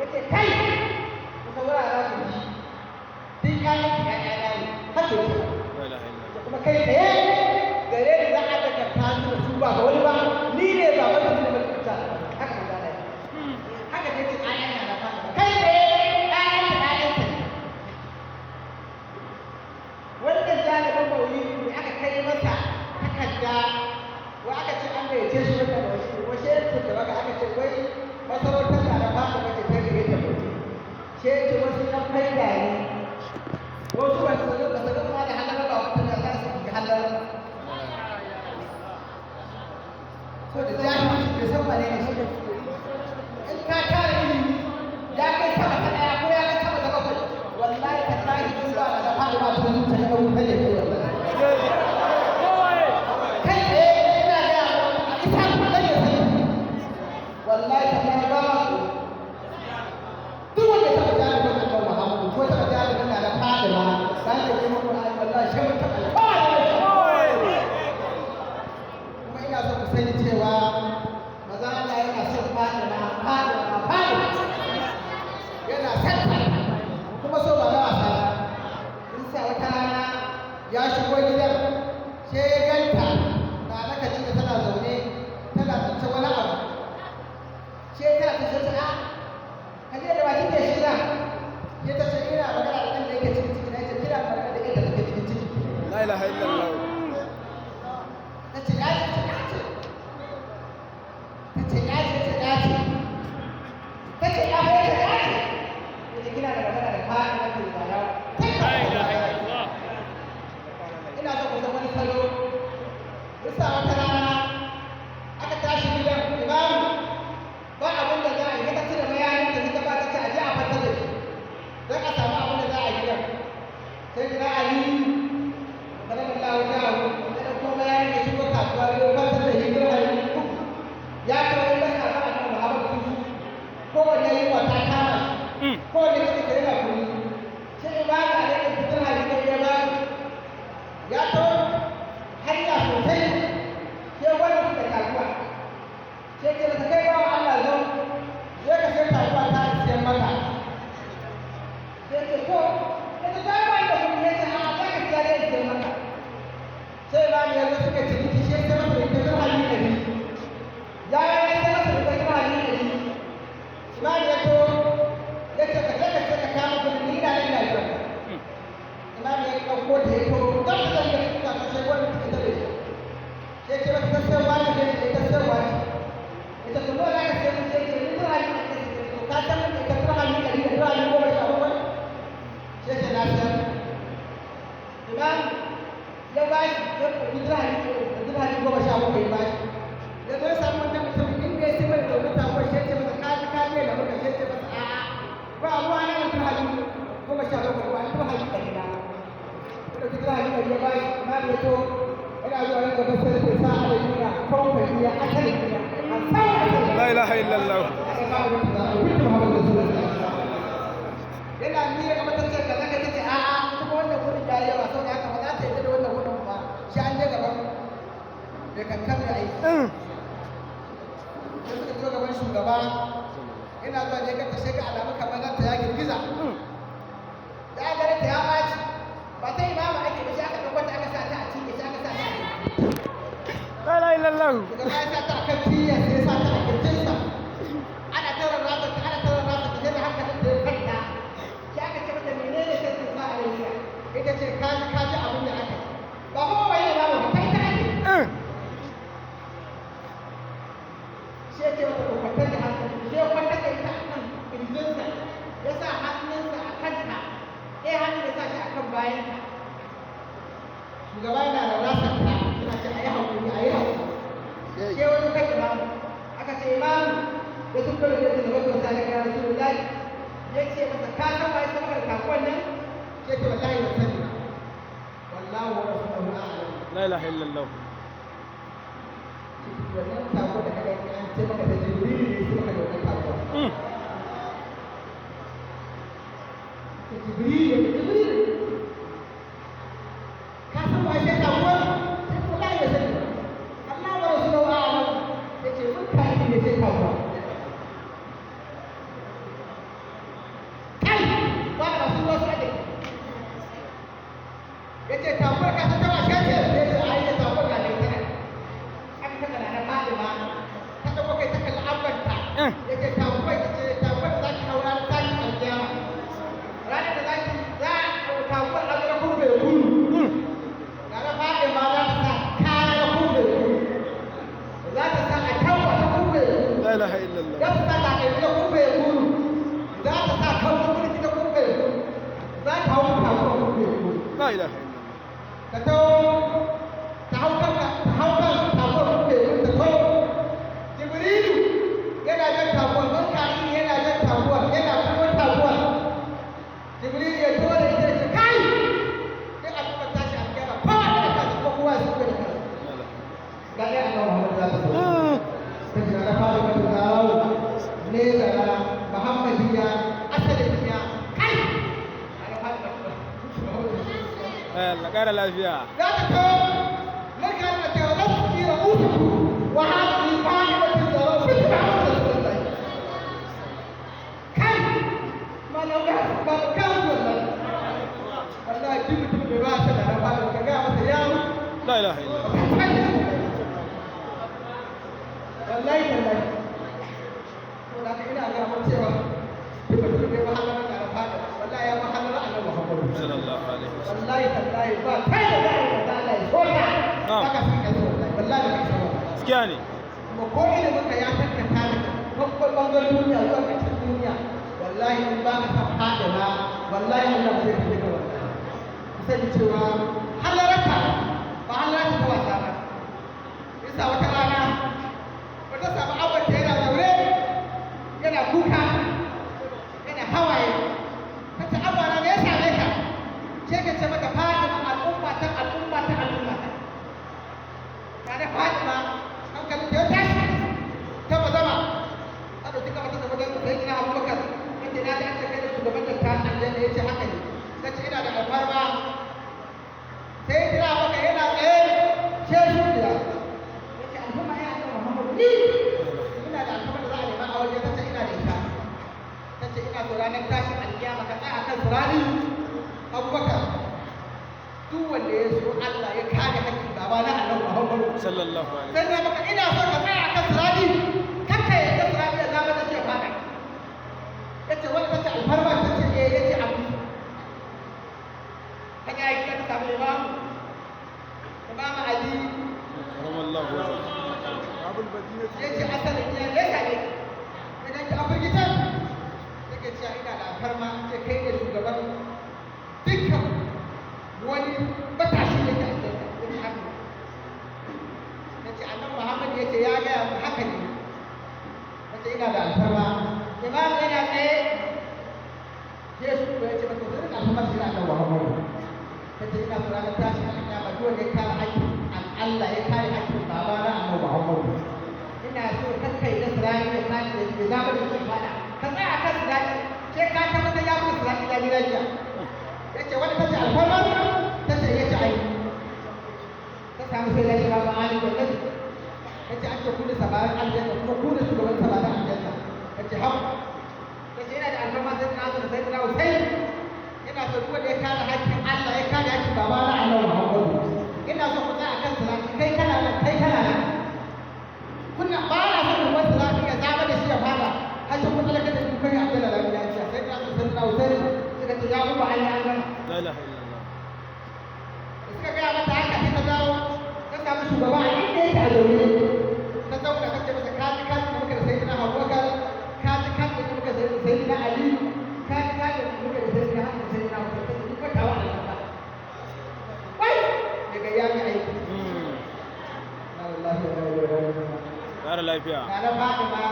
yace kai ku saurara za ku ji duk ƴaƴan ki ƴaƴa na ne haka yake kuma kai tsaye gare ni za a daga tasu da su ba ga wani ba ni ne ba wanda ne mai kuta haka ba da haka ne ce ƴaƴan na fata kai tsaye ƴaƴan ki ƴaƴan ki wannan jalibin maulidi ne aka kai masa takarda wa aka ce an gayyace shi wanda da wasu yankin da baka aka ce wai masarautar da ba ta mace ta gare ta mutu ce ce wasu ɗan faida ne wasu wasu da su ga kuma da halar ba mutum da za su yi halar so da jami'in bai san wane ne shi in ka tara ilimi ya kai sama ta ɗaya ko ya kai sama ta bakwai wallahi ta tashi sun ba da fadi ma su ta yi ɗau ta ne kai wallahi kai tsaye ina da isa kuma ɗan ya sani wallahi ta tashi ba ma su duk wanda ya taɓa jami'in annabi Muhammadu ko taɓa jami'in na da Fatima za ta yi muku ayi wallahi shi mun taɓa kuma ina so ku sani cewa maza Allah yana son Fatima yana son kuma so ba na wasa in sa wata rana ya shigo gidan sai ya ganta na naka ci da tana zaune tana tsince wani abu sai tana ta sai a kaje da baki ke shi na ya ta sai ina magana da kan da yake cikin ciki na yace kira magana da yake take cikin ciki la ilaha illallah tace ya ce tace ya ce tace ya ce kina da magana da fa'ida da tsara la ilaha illallah ina so ku san wani salo bisa wata rana aka tashi gidan imamu ba abin da za a yi ta cire bayanin da suka ba ta ce a je a fatar da shi don a samu abin da za a yi gidan sai gina ali kada mun lawo ta hu da ko bayanin da shi ko kasuwa ko fatar da shi gidan ali ya kawo da sabon annabi Muhammad ko wanda yi wata kama ko da kake da yana kuri sai ba ka da fitar hadisi ya ba ya to hanya sosai sai wani da kakuwa sai ke da kai ba Allah zo sai ka sai kakuwa ta sai maka sai ke ko da ga ba da kuma yace a za ka sai da sai maka sai ba ne yanzu suka ci ki sai ta masa da fitar hadisi ne ya ya sai masa da fitar hadisi ne imam ya to yace ka kama kudin ni da ina da imam ya dauko da yato dan da ya tuka sai wani ta da shi sai ce wata sai wani da ta sai wani ita to dole ka sai mun sai ni da ni to ka san mun ka tsara ni da ni da ni ko ba shi ba sai ce na san imam ya ba shi da ni da ni ko ba shi ba ba shi ya zo samu wannan mutum in bai sai mai da mutum ko sai ce masa ka ne da muka sai ce masa a'a ba ruwa na mutum hali kuma sha lokacin ruwa kuma hali da gida da kira hali da ya bai na da to ina zuwa yin gaba sai da sa a da gida ko ka biya akalin gida la ilaha illallah yana ni ya kamata ce kaza ka ce a a kuma wannan kudin da yawa sau da haka ba za ta yi da wannan kudin ba shi an je gaban da kankan da aiki sai suka zo gaban shugaba ina zuwa ne ka sai ga alamu kamar nan ta ya girgiza ya gare ta ya baci ba ta imama ake ba sai aka dauko ta aka sa ta a cikin sai aka sa ta la ilaha illallah daga baya sa ta akan tiya sai sa ta a kirjinsa ana tara rasa ta sai da hankalin da ya kanta sai aka ce mata menene sai ta sa a rayuwa ita ce kaji abin da aka ba kuma bai da ba kai ta ake sai ce mata ko kwantar da hankali sai kwantar da ita akan kirjinsa ya sa hannunsa a kanta ɗaya hannun ya sa shi akan bayanta shugaba yana da rasar ta yana ce a yi haƙuri sai wani kai imamu aka ce imamu da sun kula da yadda wasu wasa da kira rasu da ya ce masa ka san wa ya san maka kakuwan nan sai ce wallahi ba sani ba wallahu wa rasuluhu a'lam la ilaha illallah wannan kakuwa da kaga an ce maka da jibril ne sai maka da wannan kakuwa jibril ka san wa ya kakuwa sai wallahi ba sani ba Allah wa rasuluhu a'lam yace mun kai ne sai kakuwa ce taguwar ka ta tawa ce ce ya ce ai ta taguwar ka ne tana aka kaga na Fatima ta dago kai ta kalli abbanta ya ce taguwar ta ce taguwar za ki haura ta ki aljama ranar da za ki za taguwar a ga kurbe gudu na Fatima za ta sa kaya kurbe za ta sa a tawa ta kurbe la ilaha illallah za ta sa ta kai da kurbe gudu za ta sa kawo kurbe da kurbe za ta hau taguwar kurbe la ilaha ta hau kan taguwar kurbe ta taho Jibrilu yana jan taguwar Mika'il yana jan taguwar yana kuma taguwar Jibrilu ya zo da ita ce kai sai a kuma tashi a gaba kowa da kansa ko kowa su da kansa ga ya Allah Muhammad za ta zo sai da fara mata dawo ne da Muhammadiyya asaliyya kai Allah ƙara lafiya. za ta kawo maka da ta rasu da uku wa hadi fa'idatu zara fi ta'amul kai malaga ba kan wannan wallahi duk mutum bai ba ta da rafa ka ga masa ya mutu La ilaha illallah. wallahi wallahi to da ka ina ga mun cewa duk mutum bai ba Allah da rafa wallahi ya ba Allah Allah Muhammad Sallallahu alaihi wasallam. wallahi tallahi ba kai da Allah ya soka baka san ka so wallahi ba ka so Gaskiya ne. kuma ko ilimin ka ya tattaka da babban bangar duniya zuwa ƙarshen duniya wallahi in ba ka san fadana wallahi Allah zai tafi da wannan sai cewa halaraka ba halaraka ta wasa ba bisa wata rana wata samu abin da yana zaure yana kuka yana hawaye kace abana me ya same ka ce ka ce maka fadima al'umma ta kada fadima hankali ta tashi ta bazama a ɗauki kama ta zama don sai ina abubakar inda na da ake kai da shugaban da ta aljanna ya ce haka ne na ce ina da alfarma sai ina maka yana tsaye ce shudiya ya ce alfarma ya ce muhammadu ni ina da alfarma da za a nema a waje ta ce ina da ita ta ce ina so ranar tashin alkiyama ka tsaya kan surani abubakar duk wanda ya so Allah ya kare hakkin gaba na annabi Muhammadu Sallallahu alaihi sai na maka ina so ka tsaya kan sirati kakka ya ga sirati ya zama da ce fada yace wanda tace alfarma tace yace abu kaga ai ka samu imam Ali Ramallahu wajha. Abul Madina. yace asalin ya leka ne daga ki afirgitan take cewa ina da alfarma ce kai ne shugaban dukkan wani matashi da ke aljanna yace haka yace annabi Muhammad yace ya ga haka ne yace ina da alfarma imam yana tsaye Yesu ko yace maka zai da alfarma sai annabi Muhammad yace ina so ranar tashi alƙiyama duk wanda ya kare haƙƙin Allah ya kare haƙƙin baba na annabi Muhammad ina so kakkai da sirani da kai da zama da ke fada ka tsaya kan sirani sai ka tabbatar ya mutu sirani da gidajiya yace wani tace alfarma tace yace ai ta samu sai ya shiga ma'ani da kai yace an ce ku da sabarin aljanna kuma ku da shugaban sabarin aljanna yace hau yace ina da alfarma sai na zo da sai na sai ina so duk wanda ya kare haƙƙin Allah ya kare haƙƙin baba na annabi Muhammad ina so ku tsaya kan sirani kai kana nan kuna ba na so ku wasu sirani ya zama da shi ya fada har sai kun talaka da ku kai aljanna lafiya sai na so sai na sai suka ce ya ku ba Allah an gama La ilaha illallah. suka gaya mata haka sai ta dawo ta samu shugaba a inda yake a zaune ta zauna ta ce masa kaji da muka da sayyidina Abubakar kaji da muka da sayyidina Ali kaji da muka da sayyidina Hassan da sayyidina Umar ta ce duk wata wa Allah wai daga ya ga aiki wallahi Ƙara lafiya. kana Fatima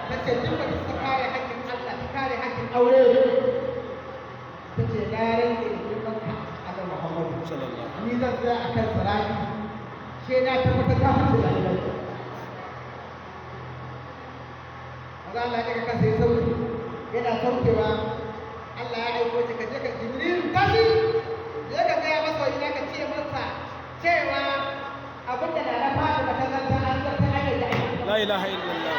ta ce duk wata ta kare haƙƙin Allah ta kare haƙƙin aure ta ce na rage da girmanka Allah Muhammadu Sallallahu. ni zan tsaya a kan sarari sai na tabbatar ta mutu da Allah maza Allah ya daga kasa ya sauke yana saukewa Allah ya aiko shi ka je ka Jibril tashi je ka gaya masa wani ka ce masa cewa abinda na fata da kazanta an zarta ake da La ilaha illallah.